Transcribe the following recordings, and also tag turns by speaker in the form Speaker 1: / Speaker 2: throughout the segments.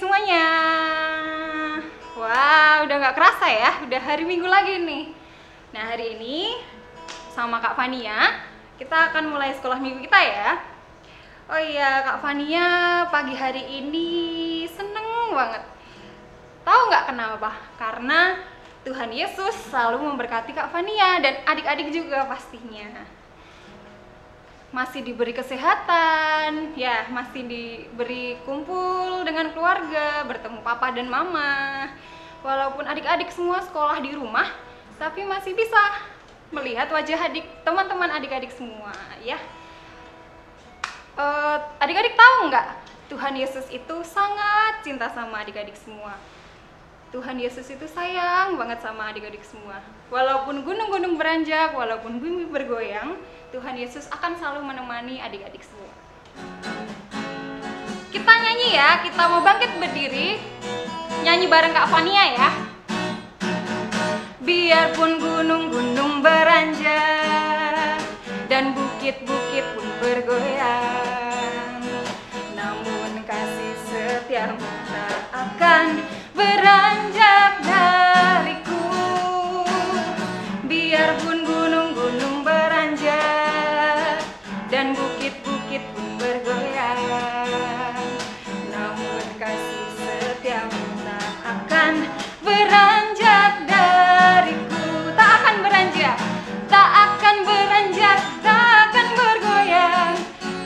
Speaker 1: semuanya. Wah, udah nggak kerasa ya, udah hari Minggu lagi nih. Nah, hari ini sama Kak Fania, kita akan mulai sekolah minggu kita ya. Oh iya, Kak Fania pagi hari ini seneng banget. Tahu nggak kenapa? Karena Tuhan Yesus selalu memberkati Kak Fania dan adik-adik juga pastinya. Masih diberi kesehatan, ya masih diberi kumpul dengan keluarga, bertemu papa dan mama. Walaupun adik-adik semua sekolah di rumah, tapi masih bisa melihat wajah teman-teman adik-adik semua, ya. Adik-adik tahu nggak? Tuhan Yesus itu sangat cinta sama adik-adik semua. Tuhan Yesus itu sayang banget sama adik-adik semua. Walaupun gunung-gunung beranjak, walaupun bumi bergoyang, Tuhan Yesus akan selalu menemani adik-adik semua. Kita nyanyi ya, kita mau bangkit berdiri, nyanyi bareng Kak Fania ya. Biarpun gunung-gunung beranjak dan bukit-bukit pun bergoyang, namun kasih setiamu tak akan beranjak dariku. Biarpun gunung-gunung beranjak dan bukit-bukit pun bergoyang, namun kasih setiamu tak akan beranjak dariku. Tak akan beranjak, tak akan beranjak, tak akan bergoyang,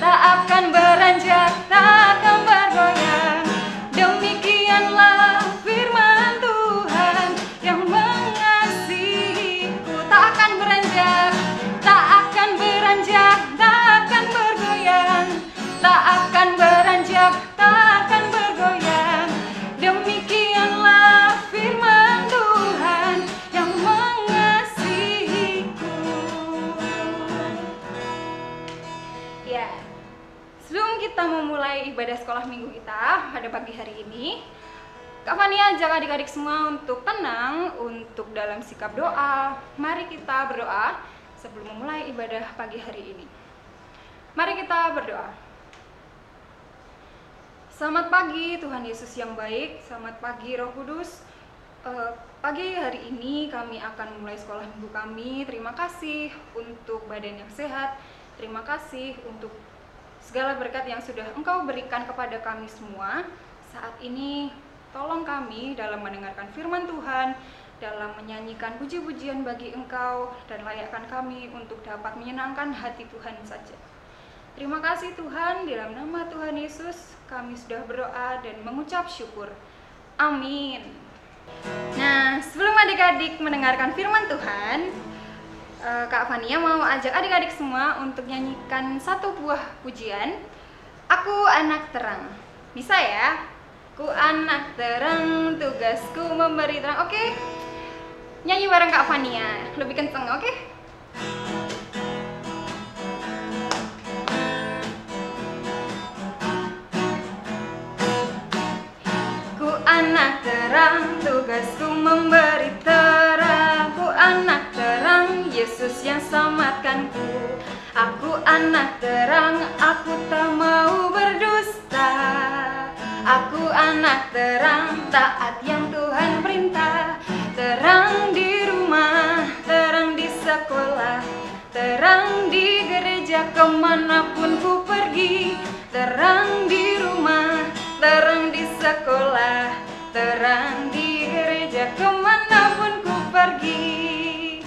Speaker 1: tak akan beranjak, tak akan bergoyang. Demikianlah firman Tuhan yang mengasihiku. Tak akan beranjak, tak akan beranjak, tak akan bergoyang, tak akan beranjak, tak akan bergoyang. Demikianlah firman Tuhan yang mengasihiku. Ya, sebelum kita memulai ibadah sekolah minggu kita pada pagi hari ini, Kak Fania ajak adik-adik semua untuk tenang, untuk dalam sikap doa. Mari kita berdoa sebelum memulai ibadah pagi hari ini. Mari kita berdoa. Selamat pagi Tuhan Yesus yang baik, selamat pagi Roh Kudus. Pagi hari ini kami akan memulai sekolah minggu kami. Terima kasih untuk badan yang sehat, terima kasih untuk segala berkat yang sudah Engkau berikan kepada kami semua. Saat ini tolong kami dalam mendengarkan firman Tuhan, dalam menyanyikan puji-pujian bagi Engkau, dan layakkan kami untuk dapat menyenangkan hati Tuhan saja. Terima kasih Tuhan, di dalam nama Tuhan Yesus kami sudah berdoa dan mengucap syukur. Amin. Nah, sebelum adik-adik mendengarkan firman Tuhan, Kak Fania mau ajak adik-adik semua untuk nyanyikan satu buah pujian. Aku anak terang. Bisa ya? Ku anak terang, tugasku memberi terang. Oke? Nyanyi bareng Kak Fania. Lebih kenceng, oke? Ku anak terang, tugasku memberi terang. Ku anak terang, Yesus yang selamatkanku. Aku anak terang, aku tak mau berdusta. Aku anak terang, taat yang Tuhan perintah. Terang di rumah, terang di sekolah, terang di gereja kemanapun ku pergi. Terang di rumah, terang di sekolah, terang di gereja kemanapun ku pergi.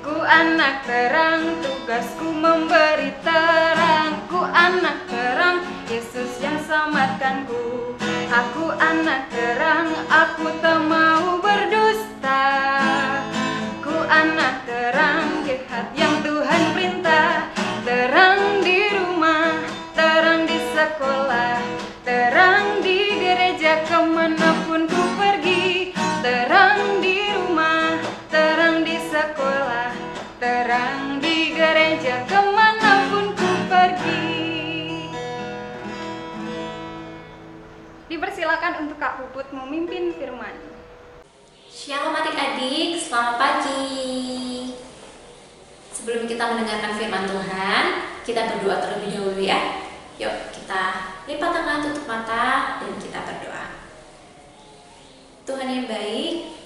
Speaker 1: Ku anak terang, tugasku memberi terang. Ku anak terang, Yesus yang selamatkanku. Aku anak terang, aku tak mau berdusta. Ku anak terang, jihad yang Tuhan perintah. Terang di rumah, terang di sekolah, terang di gereja kemanapun ku pergi. Terang di rumah, terang di sekolah, terang di gereja kemanapun ku pergi. Dipersilakan untuk Kak Puput memimpin firman.
Speaker 2: Shalom adik-adik, selamat pagi. Sebelum kita mendengarkan firman Tuhan, kita berdoa terlebih dahulu ya. Yuk kita lipat tangan, tutup mata, dan kita berdoa. Tuhan yang baik,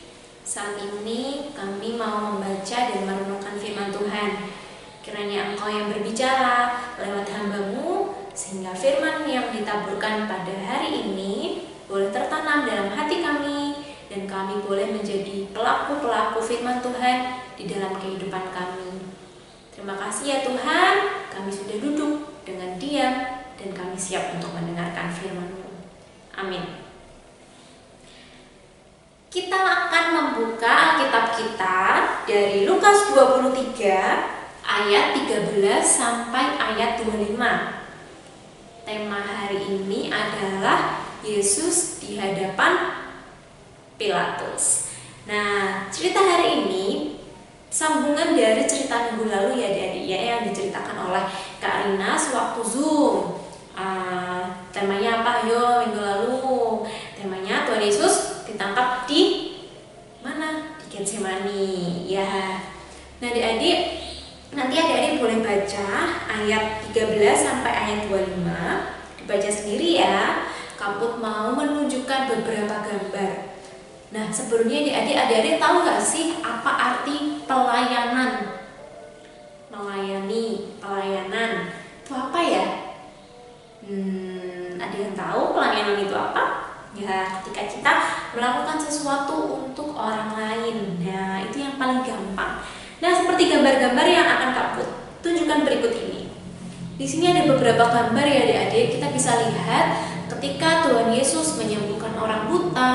Speaker 2: saat ini kami mau membaca dan merenungkan firman Tuhan. Kiranya Engkau yang berbicara lewat hamba-Mu, sehingga firman yang ditaburkan pada hari ini boleh tertanam dalam hati kami, dan kami boleh menjadi pelaku-pelaku firman Tuhan di dalam kehidupan kami. Terima kasih ya Tuhan, kami sudah duduk dengan diam dan kami siap untuk mendengarkan firman-Mu. Amin. Kita akan membuka Alkitab kita dari Lukas 23 ayat 13 sampai ayat 25. Tema hari ini adalah Yesus di hadapan Pilatus. Nah, cerita hari ini sambungan dari cerita minggu lalu ya adik-adik ya, yang diceritakan oleh Kak Rina sewaktu Zoom. Temanya apa? Yo, minggu lalu temanya Tuhan Yesus ditangkap di mana? Di Getsemani ya. Nah adik-adik, nanti adik-adik boleh baca ayat 13 sampai ayat 25. Dibaca sendiri ya. Kamput mau menunjukkan beberapa gambar. Nah sebelumnya adik-adik tahu gak sih apa arti pelayanan? Melayani, pelayanan itu apa ya? Ada yang tahu pelayanan itu apa? Ya, ketika kita melakukan sesuatu untuk orang lain. Nah, itu yang paling gampang. Nah, seperti gambar-gambar yang akan Kamput tunjukkan berikut ini. Di sini ada beberapa gambar ya adik-adik. Kita bisa lihat ketika Tuhan Yesus menyembuhkan orang buta,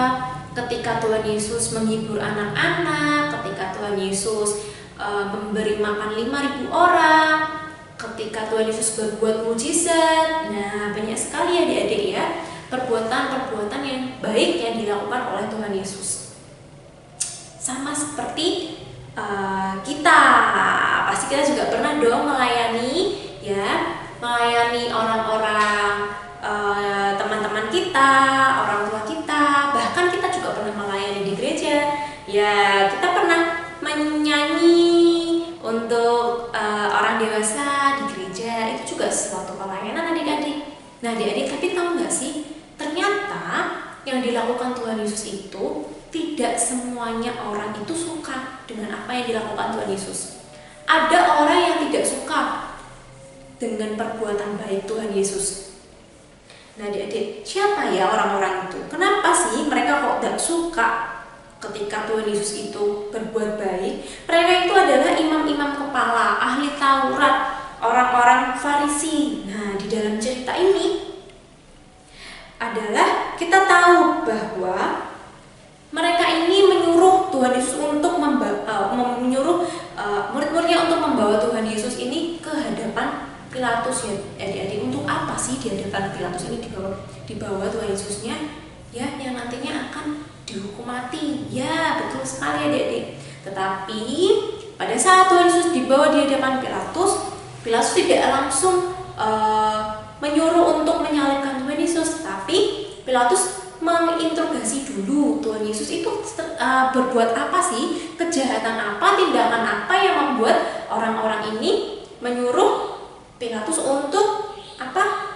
Speaker 2: ketika Tuhan Yesus menghibur anak-anak, ketika Tuhan Yesus memberi makan 5.000 orang, ketika Tuhan Yesus berbuat mujizat. Nah, banyak sekali ya adik-adik ya perbuatan-perbuatan yang baik yang dilakukan oleh Tuhan Yesus. Sama seperti kita, pasti kita juga pernah dong melayani ya, melayani orang-orang, teman-teman kita, orang tua kita, bahkan kita juga pernah melayani di gereja. Ya, kita pernah menyanyi untuk orang dewasa di gereja, itu juga suatu pelayanan adik-adik. Nah adik-adik, tapi tahu nggak sih, ternyata yang dilakukan Tuhan Yesus itu tidak semuanya orang itu suka dengan apa yang dilakukan Tuhan Yesus. Ada orang yang tidak suka dengan perbuatan baik Tuhan Yesus. Nah adik-adik, siapa ya orang-orang itu? Kenapa sih mereka kok tidak suka ketika Tuhan Yesus itu berbuat baik? Mereka itu adalah imam-imam kepala, ahli Taurat, orang-orang Farisi. Nah di dalam cerita ini adalah kita tahu bahwa mereka ini menyuruh Tuhan Yesus untuk menyuruh murid-muridnya untuk membawa Tuhan Yesus ini ke hadapan Pilatus ya adik-adik. Untuk apa sih di hadapan Pilatus ini dibawa Tuhan Yesusnya ya, yang nantinya akan dihukum mati. Ya betul sekali adik-adik. Tetapi pada saat Tuhan Yesus dibawa di hadapan Pilatus tidak langsung menyuruh untuk menyalibkan Tuhan Yesus, tapi Pilatus menginterogasi dulu Tuhan Yesus itu berbuat apa sih, kejahatan apa, tindakan apa yang membuat orang-orang ini menyuruh Pilatus untuk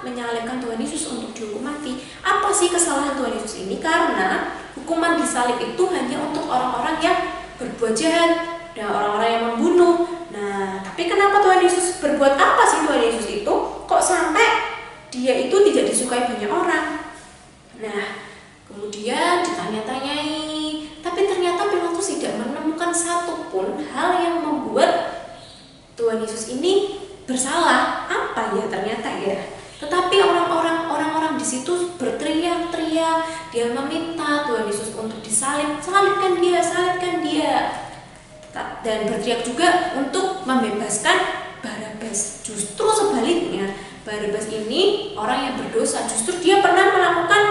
Speaker 2: menyalibkan Tuhan Yesus untuk dihukum mati. Apa sih kesalahan Tuhan Yesus ini? Karena hukuman disalib itu hanya untuk orang-orang yang berbuat jahat dan orang-orang yang membunuh. Nah, tapi kenapa Tuhan Yesus berbuat apa sih Tuhan Yesus itu? Kok sampai dia itu tidak disukai banyak orang? Nah, kemudian ditanya-tanyai, tapi ternyata Pilatus tidak menemukan satupun hal yang membuat Tuhan Yesus ini bersalah. Apa ya ternyata ya? Tetapi orang-orang di situ berteriak-teriak, dia meminta Tuhan Yesus untuk disalib, salibkan dia, salibkan dia. Dan berteriak juga untuk membebaskan Barabas. Justru sebaliknya, Barabas ini orang yang berdosa. Justru dia pernah melakukan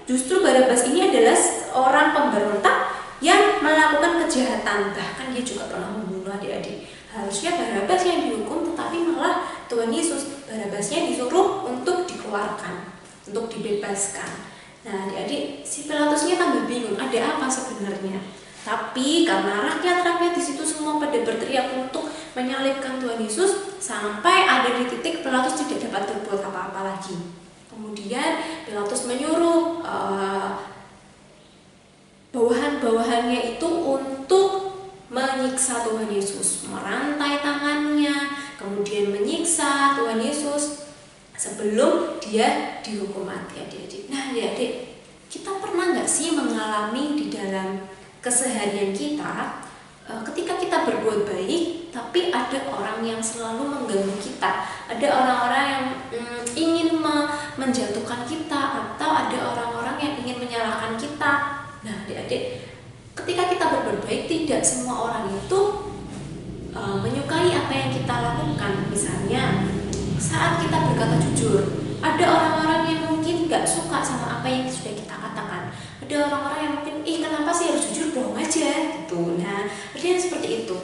Speaker 2: justru Barabas ini adalah orang pemberontak yang melakukan kejahatan. Bahkan dia juga pernah membunuh adik-adik. Harusnya Barabas yang dihukum, tetapi malah Tuhan Yesus, Barabasnya disuruh untuk dikeluarkan, untuk dibebaskan. Nah adik-adik, si Pilatusnya tambah bingung, ada apa sebenarnya? Tapi karena rakyat-rakyat di situ semua pada berteriak untuk menyalibkan Tuhan Yesus sampai ada di titik Pilatus tidak dapat berbuat apa-apa lagi. Kemudian Pilatus menyuruh bawahan-bawahannya itu untuk menyiksa Tuhan Yesus, merantai tangannya, kemudian menyiksa Tuhan Yesus sebelum dia dihukum mati, adik-adik. Nah, adik-adik, kita pernah nggak sih mengalami di dalam keseharian kita ketika kita berbuat baik, tapi ada orang yang selalu mengganggu kita, ada orang-orang yang ingin menjatuhkan kita, atau ada orang-orang yang ingin menyalahkan kita. Nah, adik-adik, ketika kita berbuat baik, tidak semua orang itu menyukai apa yang kita lakukan. Misalnya, saat kita berkata jujur, ada orang-orang yang mungkin gak suka sama apa yang sudah kita katakan. Ada orang-orang yang mungkin, kenapa sih harus jujur, bohong aja gitu. Nah, ada yang seperti itu.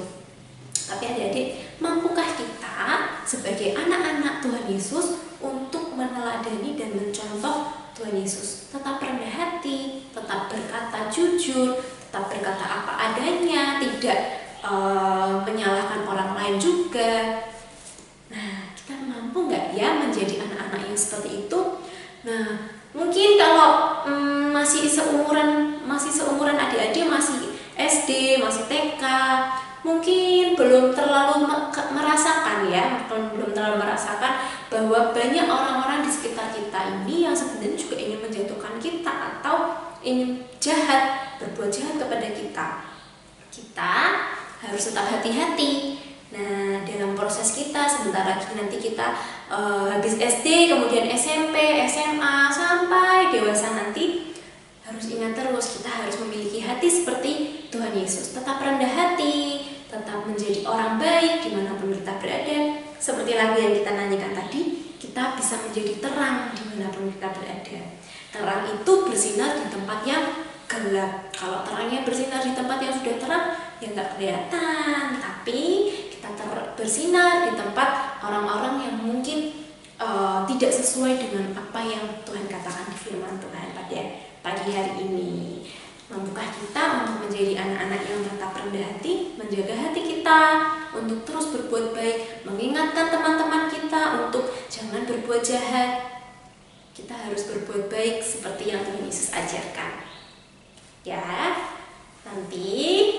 Speaker 2: Tapi adik-adik, mampukah kita sebagai anak-anak Tuhan Yesus untuk meneladani dan mencontoh Tuhan Yesus? Tetap rendah hati, tetap berkata jujur, tetap berkata apa adanya, tidak menyalahkan orang lain juga. Nah, kita mampu nggak ya menjadi anak-anak yang seperti itu? Nah, mungkin kalau masih seumuran adik-adik, masih SD, masih TK, mungkin belum terlalu merasakan bahwa banyak orang-orang di sekitar kita ini yang sebenarnya juga ingin menjatuhkan kita atau ingin berbuat jahat kepada kita. Kita harus tetap hati-hati. Nah, dalam proses kita, sebentar lagi nanti kita habis SD, kemudian SMP, SMA, sampai dewasa nanti, harus ingat terus, kita harus memiliki hati seperti Tuhan Yesus. Tetap rendah hati, tetap menjadi orang baik dimanapun kita berada. Seperti lagu yang kita nyanyikan tadi, kita bisa menjadi terang dimanapun kita berada. Terang itu bersinar di tempat yang gelap. Kalau terangnya bersinar di tempat yang sudah terang, ya nggak kelihatan. Tapi kita bersinar di tempat orang-orang yang mungkin tidak sesuai dengan apa yang Tuhan katakan di firman Tuhan pada pagi hari ini. Mampukah kita untuk menjadi anak-anak yang tetap rendah hati, menjaga hati kita untuk terus berbuat baik, mengingatkan teman-teman kita untuk jangan berbuat jahat. Kita harus berbuat baik seperti yang Tuhan Yesus ajarkan. Ya, nanti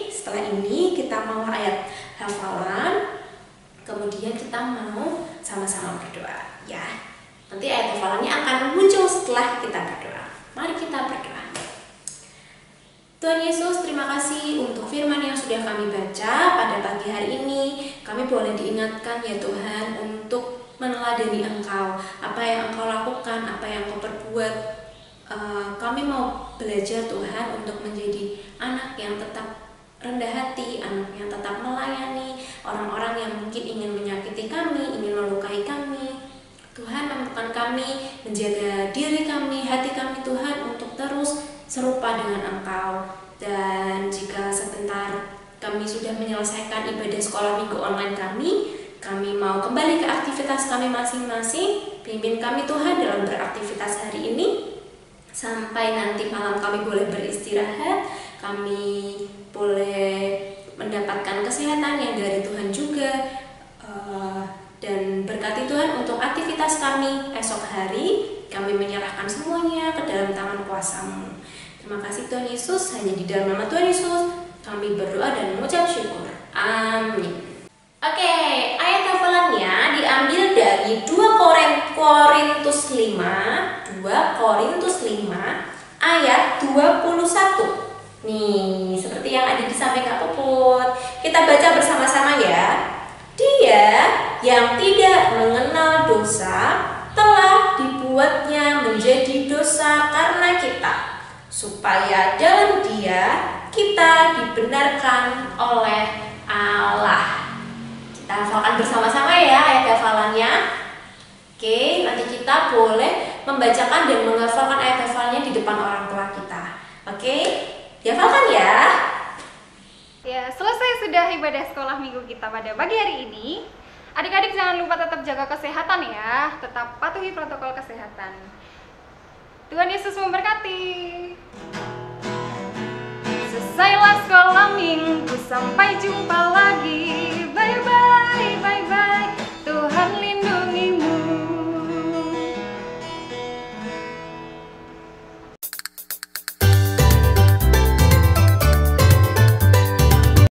Speaker 2: setelah ini kita mau ayat hafalan, kemudian kita mau sama-sama berdoa. Ya, nanti ayat hafalannya akan muncul setelah kita berdoa. Mari kita berdoa. Tuhan Yesus, terima kasih untuk firman yang sudah kami baca pada pagi hari ini. Kami boleh diingatkan ya Tuhan untuk meneladani Engkau, apa yang Engkau lakukan, apa yang Engkau perbuat. Kami mau belajar Tuhan untuk menjadi anak yang tetap rendah hati, anak yang tetap melayani orang-orang yang mungkin ingin menyakiti kami, ingin melukai kami. Tuhan, mampukan kami menjaga diri kami, hati kami Tuhan, untuk terus serupa dengan Engkau. Dan jika sebentar kami sudah menyelesaikan ibadah sekolah minggu online kami mau kembali ke aktivitas kami masing-masing. Pimpin kami Tuhan dalam beraktivitas hari ini, sampai nanti malam kami boleh beristirahat, kami boleh mendapatkan kesehatan yang dari Tuhan juga. Dan berkati Tuhan untuk aktivitas kami esok hari. Kami menyerahkan semuanya ke dalam tangan kuasa-Mu. Terima kasih Tuhan Yesus, hanya di dalam nama Tuhan Yesus kami berdoa dan mengucap syukur. Amin. Oke, ayat hafalannya diambil dari 2 Korintus 5 ayat 21. Nih, seperti yang ada di samping Kak Puput. Kita baca bersama-sama ya. Dia yang tidak mengenal dosa telah dibuatnya menjadi dosa karena kita, supaya dalam Dia kita dibenarkan oleh Allah. Kita hafalkan bersama-sama ya ayat hafalannya. Oke, nanti kita boleh membacakan dan menghafalkan ayat hafalannya di depan orang tua kita. Oke, dihafalkan ya.
Speaker 1: Ya, selesai sudah ibadah sekolah minggu kita pada pagi hari ini. Adik-adik jangan lupa tetap jaga kesehatan ya, tetap patuhi protokol kesehatan. Tuhan Yesus memberkati. Selesailah sekolah minggu, sampai jumpa lagi.